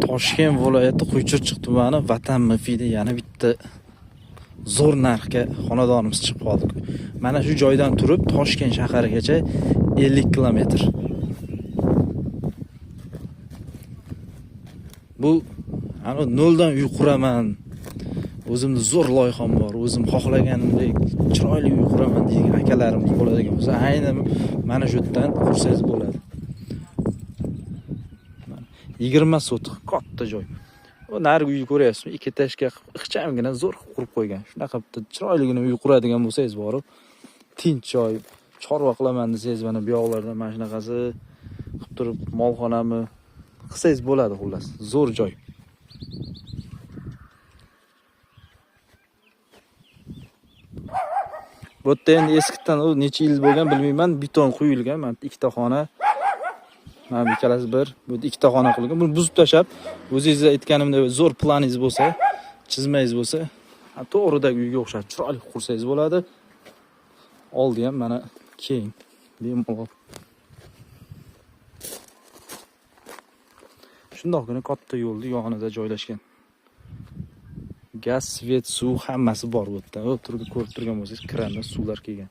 Toshkent viloyati Quychirchiq tumani Vatan mufidi yana bitta zo'r narxga xonadonimiz chiqib qoldi. Mana shu joydan turib Toshkent shaharigacha 50 kilometr. Bu ana noldan uy quraman. O'zimni zo'r loyiham bor. O'zim xohlaganimdek chiroyli uy quraman degan akalarimiz bo'ladigan bo'lsa, aynan mana shu yerdan qursangiz bo'ladi. 20 sotix katta joy. O narigi uy ko'ryapsizmi? Ikki tashga ixchamgina zo'r qurib qo'ygan. Shunaqa bitta chiroyligina uy quradigan bo'lsangiz borib, tinch joy, chorva qilaman desangiz mana bu yoqlarda mana shunaqasi qilib turib molxonami qilsangiz bo'ladi xullas. Zo'r joy. Bu yerda endi eskidan necha yil bo'lgan bilmayman, beton quyilgan. Mana ikkita xona. Mana ikkalasi bir, bu ikkita xona qilgan. Buni buzib tashab, o'zingiz aytganimdek zo'r planingiz bo'lsa, chizmangiz bo'lsa, to'g'ridagi uyga o'xshab chiroyli qursangiz bo'ladi. Oldi ham mana keng, bemalol. Shundoqqina katta yo'lning yonida joylashgan. Gaz, svet, suv hammasi bor bu yerda. Turib ko'rib turgan bo'lsangiz, krandan suvlar kelgan.